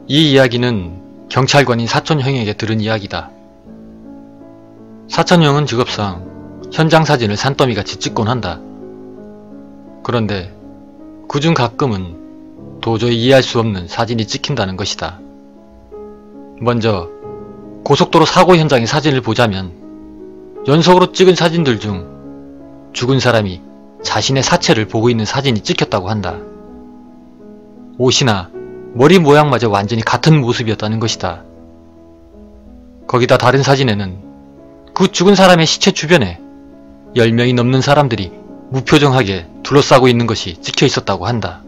이 이야기는 경찰관인 사촌형에게 들은 이야기다. 사촌형은 직업상 현장 사진을 산더미같이 찍곤 한다. 그런데 그중 가끔은 도저히 이해할 수 없는 사진이 찍힌다는 것이다. 먼저 고속도로 사고 현장의 사진을 보자면 연속으로 찍은 사진들 중 죽은 사람이 자신의 사체를 보고 있는 사진이 찍혔다고 한다. 옷이나 머리 모양마저 완전히 같은 모습이었다는 것이다. 거기다 다른 사진에는 그 죽은 사람의 시체 주변에 10명이 넘는 사람들이 무표정하게 둘러싸고 있는 것이 찍혀 있었다고 한다.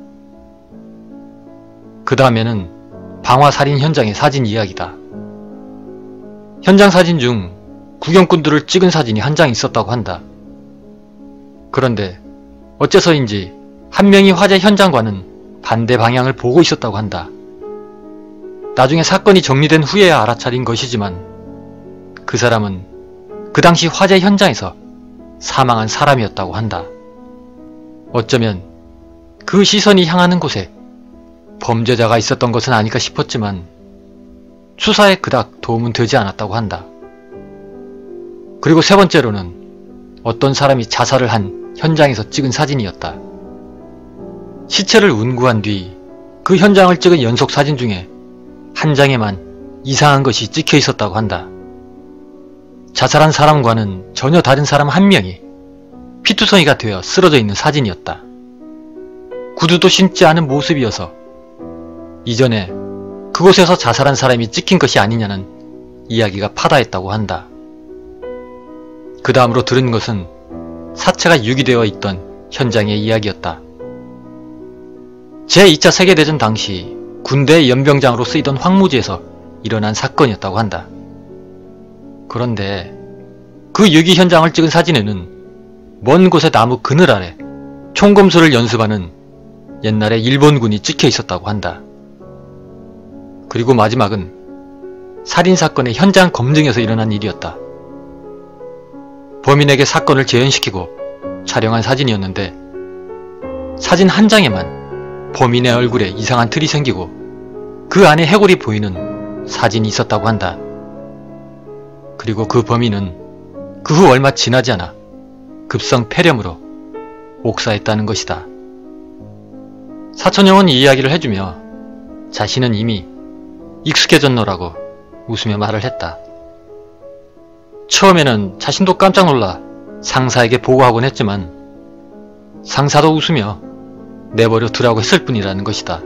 그 다음에는 방화살인 현장의 사진 이야기다. 현장 사진 중 구경꾼들을 찍은 사진이 한 장 있었다고 한다. 그런데 어째서인지 한 명이 화재 현장과는 반대 방향을 보고 있었다고 한다. 나중에 사건이 정리된 후에야 알아차린 것이지만 그 사람은 그 당시 화재 현장에서 사망한 사람이었다고 한다. 어쩌면 그 시선이 향하는 곳에 범죄자가 있었던 것은 아닐까 싶었지만 수사에 그닥 도움은 되지 않았다고 한다. 그리고 세 번째로는 어떤 사람이 자살을 한 현장에서 찍은 사진이었다. 시체를 운구한 뒤 그 현장을 찍은 연속 사진 중에 한 장에만 이상한 것이 찍혀 있었다고 한다. 자살한 사람과는 전혀 다른 사람 한 명이 피투성이가 되어 쓰러져 있는 사진이었다. 구두도 신지 않은 모습이어서 이전에 그곳에서 자살한 사람이 찍힌 것이 아니냐는 이야기가 파다했다고 한다. 그 다음으로 들은 것은 사체가 유기되어 있던 현장의 이야기였다. 제2차 세계대전 당시 군대 연병장으로 쓰이던 황무지에서 일어난 사건이었다고 한다. 그런데 그 유기 현장을 찍은 사진에는 먼 곳의 나무 그늘 아래 총검술을 연습하는 옛날의 일본군이 찍혀 있었다고 한다. 그리고 마지막은 살인사건의 현장 검증에서 일어난 일이었다. 범인에게 사건을 재현시키고 촬영한 사진이었는데 사진 한 장에만 범인의 얼굴에 이상한 틀이 생기고 그 안에 해골이 보이는 사진이 있었다고 한다. 그리고 그 범인은 그 후 얼마 지나지 않아 급성 폐렴으로 옥사했다는 것이다. 사촌형은 이 이야기를 해주며 자신은 이미 익숙해졌노라고 웃으며 말을 했다. 처음에는 자신도 깜짝 놀라 상사에게 보고하곤 했지만 상사도 웃으며 내버려 두라고 했을 뿐이라는 것이다.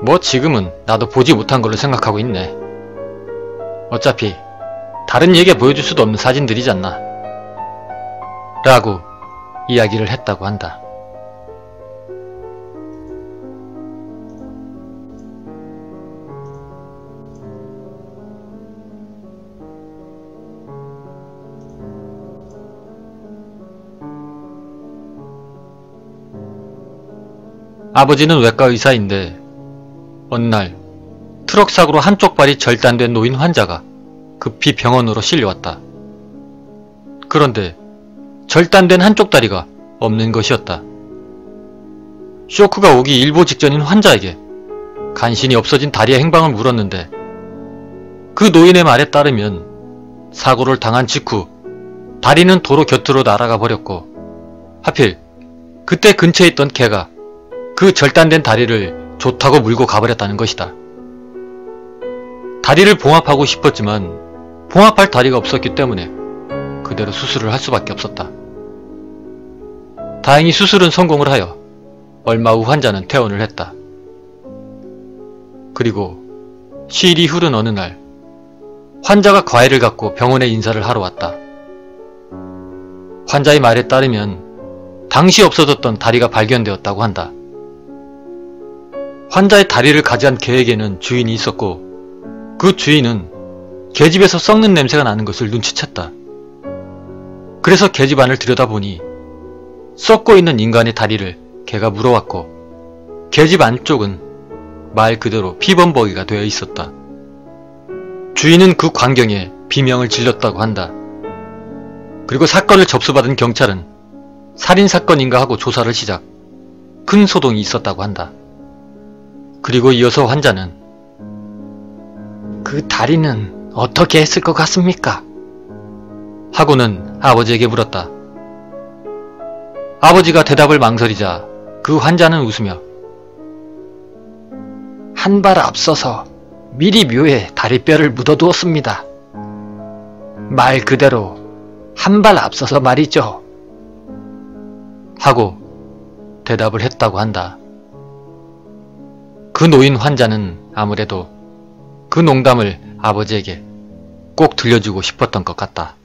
뭐 지금은 나도 보지 못한 걸로 생각하고 있네. 어차피 다른 얘기에 보여줄 수도 없는 사진들이잖나. 라고 이야기를 했다고 한다. 아버지는 외과 의사인데 어느 날 트럭 사고로 한쪽 발이 절단된 노인 환자가 급히 병원으로 실려왔다. 그런데 절단된 한쪽 다리가 없는 것이었다. 쇼크가 오기 일보 직전인 환자에게 간신히 없어진 다리의 행방을 물었는데 그 노인의 말에 따르면 사고를 당한 직후 다리는 도로 곁으로 날아가 버렸고 하필 그때 근처에 있던 개가 그 절단된 다리를 좋다고 물고 가버렸다는 것이다. 다리를 봉합하고 싶었지만 봉합할 다리가 없었기 때문에 그대로 수술을 할 수밖에 없었다. 다행히 수술은 성공을 하여 얼마 후 환자는 퇴원을 했다. 그리고 시일이 흐른 어느 날 환자가 과일을 갖고 병원에 인사를 하러 왔다. 환자의 말에 따르면 당시 없어졌던 다리가 발견되었다고 한다. 환자의 다리를 가져간 개에게는 주인이 있었고 그 주인은 개집에서 썩는 냄새가 나는 것을 눈치챘다. 그래서 개집 안을 들여다보니 썩고 있는 인간의 다리를 개가 물어왔고 개집 안쪽은 말 그대로 피범벅이가 되어 있었다. 주인은 그 광경에 비명을 질렀다고 한다. 그리고 사건을 접수받은 경찰은 살인사건인가 하고 조사를 시작 큰 소동이 있었다고 한다. 그리고 이어서 환자는 그 다리는 어떻게 했을 것 같습니까? 하고는 아버지에게 물었다. 아버지가 대답을 망설이자 그 환자는 웃으며 한 발 앞서서 미리 묘에 다리뼈를 묻어두었습니다. 말 그대로 한 발 앞서서 말이죠. 하고 대답을 했다고 한다. 그 노인 환자는 아무래도 그 농담을 아버지에게 꼭 들려주고 싶었던 것 같다.